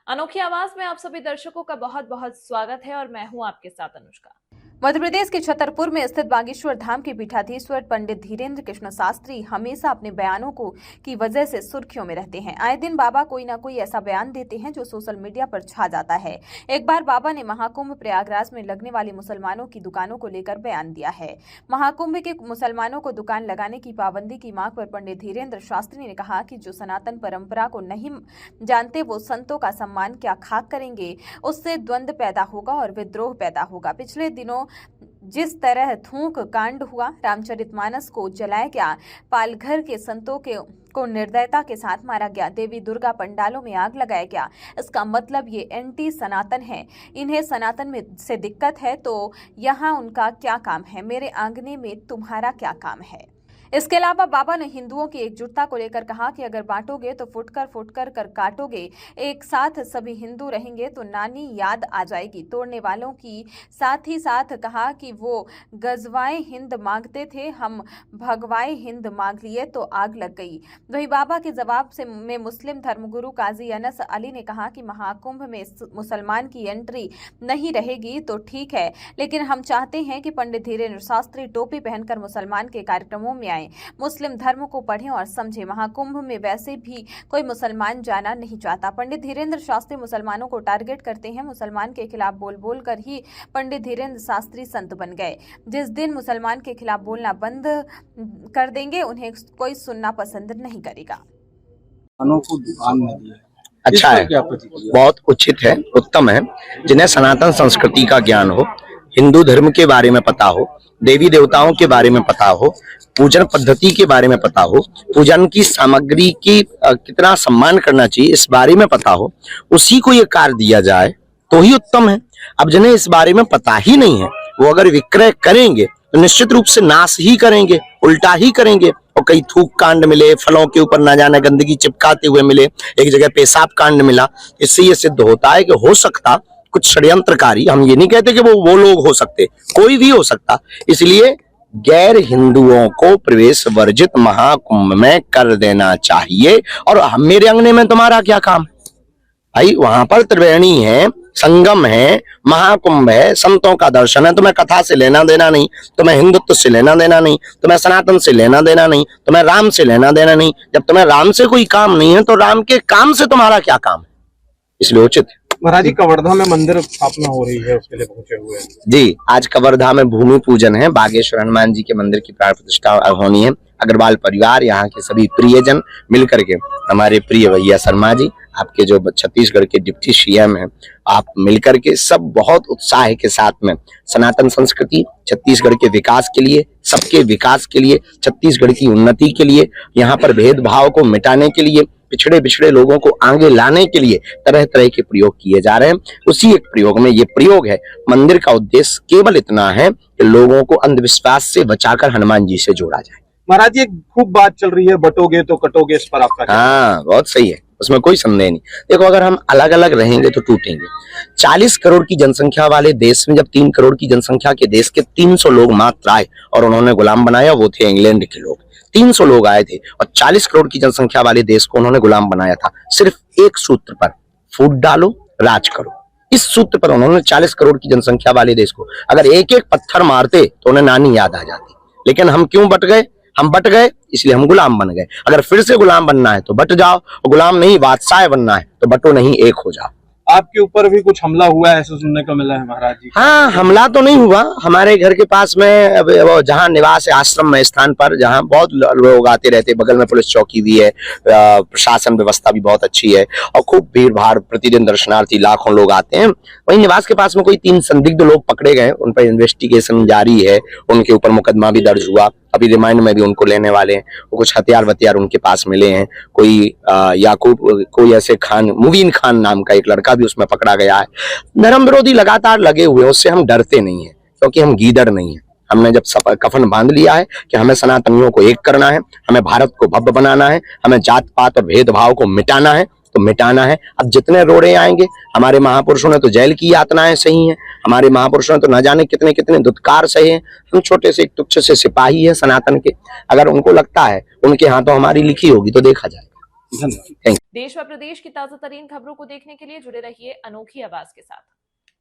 अनोखी आवाज में आप सभी दर्शकों का बहुत बहुत स्वागत है और मैं हूं आपके साथ अनुष्का। मध्य प्रदेश के छतरपुर में स्थित बागेश्वर धाम के पीठाधीश्वर पंडित धीरेन्द्र कृष्ण शास्त्री हमेशा अपने बयानों की वजह से सुर्खियों में रहते हैं। आए दिन बाबा कोई ना कोई ऐसा बयान देते हैं जो सोशल मीडिया पर छा जाता है। एक बार बाबा ने महाकुंभ प्रयागराज में लगने वाली मुसलमानों की दुकानों को लेकर बयान दिया है। महाकुंभ के मुसलमानों को दुकान लगाने की पाबंदी की मांग पर पंडित धीरेन्द्र शास्त्री ने कहा कि जो सनातन परंपरा को नहीं जानते वो संतों का सम्मान क्या खाक करेंगे। उससे द्वंद्व पैदा होगा और विद्रोह पैदा होगा। पिछले दिनों जिस तरह थूक कांड हुआ, रामचरितमानस को जलाया गया, पालघर के संतों को निर्दयता के साथ मारा गया, देवी दुर्गा पंडालों में आग लगाया गया, इसका मतलब ये एंटी सनातन है। इन्हें सनातन में से दिक्कत है तो यहाँ उनका क्या काम है? मेरे आंगने में तुम्हारा क्या काम है? इसके अलावा बाबा ने हिंदुओं की एकजुटता को लेकर कहा कि अगर बांटोगे तो फुटकर कर काटोगे, एक साथ सभी हिंदू रहेंगे तो नानी याद आ जाएगी। तोड़ने वालों की साथ ही साथ कहा कि वो गजवाए हिंद मांगते थे, हम भगवाए हिंद मांग लिए तो आग लग गई। वहीं बाबा के जवाब में मुस्लिम धर्मगुरु काजी अनस अली ने कहा कि महाकुंभ में मुसलमान की एंट्री नहीं रहेगी तो ठीक है, लेकिन हम चाहते हैं कि पंडित धीरेन्द्र शास्त्री टोपी पहनकर मुसलमान के कार्यक्रमों में मुस्लिम धर्म को पढ़ें और समझें। महाकुंभ में वैसे भी कोई मुसलमान जाना नहीं चाहता। पंडित धीरेन्द्र शास्त्री मुसलमानों को टारगेट करते हैं। मुसलमान के खिलाफ बोल कर ही पंडित धीरेन्द्र शास्त्री संत बन गए। जिस दिन मुसलमान के खिलाफ बोलना बंद कर देंगे उन्हें कोई सुनना पसंद नहीं करेगा। अच्छा है, बहुत उचित है, उत्तम है। जिन्हें सनातन संस्कृति का ज्ञान हो, हिंदू धर्म के बारे में पता हो, देवी देवताओं के बारे में पता हो, पूजन पद्धति के बारे में पता हो, पूजन की सामग्री की कितना सम्मान करना चाहिए इस बारे में पता हो, उसी को ये कार्य दिया जाए तो ही उत्तम है। अब जिन्हें इस बारे में पता ही नहीं है वो अगर विक्रय करेंगे तो निश्चित रूप से नाश ही करेंगे, उल्टा ही करेंगे। और कई थूक कांड मिले, फलों के ऊपर ना जाने गंदगी चिपकाते हुए मिले, एक जगह पेशाब कांड मिला। इससे ये सिद्ध होता है कि हो सकता कुछ षड्यंत्रकारी, हम ये नहीं कहते कि वो लोग हो सकते, कोई भी हो सकता। इसलिए गैर हिंदुओं को प्रवेश वर्जित महाकुंभ में कर देना चाहिए। और मेरे अंगने में तुम्हारा क्या काम भाई? वहां पर त्रिवेणी है, संगम है, महाकुंभ है, संतों का दर्शन है। तुम्हें कथा से लेना देना नहीं, तुम्हें हिंदुत्व से लेना देना नहीं, तुम्हें सनातन से लेना देना नहीं, तुम्हें राम से लेना देना नहीं। जब तुम्हें राम से कोई काम नहीं है तो राम के काम से तुम्हारा क्या काम है? इसलिए उचित है। महाराज जी, कवर्धा में मंदिर स्थापना हो रही है, उसके लिए पहुंचे हुए हैं जी। आज कवर्धा में भूमि पूजन है, बागेश्वर हनुमान जी के मंदिर की प्राण प्रतिष्ठा होनी है। अग्रवाल परिवार, यहाँ के सभी प्रियजन मिलकर के, हमारे प्रिय भैया शर्मा जी, आपके जो छत्तीसगढ़ के डिप्टी सीएम हैं, आप मिलकर के सब बहुत उत्साह के साथ में सनातन संस्कृति, छत्तीसगढ़ के विकास के लिए, सबके विकास के लिए, छत्तीसगढ़ की उन्नति के लिए, यहाँ पर भेदभाव को मिटाने के लिए, पिछड़े लोगों को आगे लाने के लिए तरह तरह के प्रयोग किए जा रहे हैं। उसी एक प्रयोग में ये प्रयोग है। मंदिर का उद्देश्य केवल इतना है कि लोगों को अंधविश्वास से बचाकर हनुमान जी से जोड़ा जाए। महाराज जी, खूब बात चल रही है बटोगे तो कटोगे, इस पर आपका? हाँ, बहुत सही है, उसमें कोई संदेह नहीं। देखो, अगर हम अलग अलग रहेंगे तो टूटेंगे। 40 करोड़ की जनसंख्या वाले देश में जब 3 करोड़ की जनसंख्या के देश के 300 लोग मात्र आए और उन्होंने गुलाम बनाया, वो थे इंग्लैंड के लोग। 300 लोग आए थे और 40 करोड़ की जनसंख्या वाले देश को उन्होंने गुलाम बनाया था, सिर्फ एक सूत्र पर, फूट डालो राज करो। इस सूत्र पर उन्होंने 40 करोड़ की जनसंख्या वाले देश को अगर एक एक पत्थर मारते तो उन्हें नानी याद आ जाती। लेकिन हम क्यों बट गए? हम बट गए इसलिए हम गुलाम बन गए। अगर फिर से गुलाम बनना है तो बट जाओ, और गुलाम नहीं बादशाह बनना है तो बटो नहीं, एक हो जाओ। आपके ऊपर भी कुछ हमला हुआ है, ऐसा सुनने को मिला है महाराज जी? हाँ, हमला तो नहीं हुआ। हमारे घर के पास में जहाँ निवास है, आश्रम में स्थान पर, जहाँ बहुत लोग आते रहते, बगल में पुलिस चौकी भी है, प्रशासन व्यवस्था भी बहुत अच्छी है और खूब भीड़ भाड़, प्रतिदिन दर्शनार्थी लाखों लोग आते हैं। वहीं निवास के पास में कोई 3 संदिग्ध लोग पकड़े गए, उन पर इन्वेस्टिगेशन जारी है, उनके ऊपर मुकदमा भी दर्ज हुआ। अभी रिमांड में भी उनको लेने वाले हैं। वो कुछ हथियार उनके पास मिले हैं। कोई याकूब, कोई ऐसे खान, मुबीन खान नाम का एक लड़का भी उसमें पकड़ा गया है। धर्म विरोधी लगातार लगे हुए हैं, उससे हम डरते नहीं है क्योंकि हम गीदड़ नहीं है। हमने जब कफन बांध लिया है कि हमें सनातनियों को एक करना है, हमें भारत को भव्य बनाना है, हमें जात पात और भेदभाव को मिटाना है तो मिटाना है। अब जितने रोड़े आएंगे, हमारे महापुरुषों ने तो जेल की यातनाएं सही हैं, हमारे महापुरुषों ने तो न जाने कितने कितने दुत्कार सहे हैं। हम छोटे से एक तुच्छ से सिपाही है सनातन के। अगर उनको लगता है उनके हाथों हमारी लिखी होगी तो देखा जाएगा। Thank you. देश व प्रदेश की ताजा तरीन खबरों को देखने के लिए जुड़े रहिए अनोखी आवाज के साथ।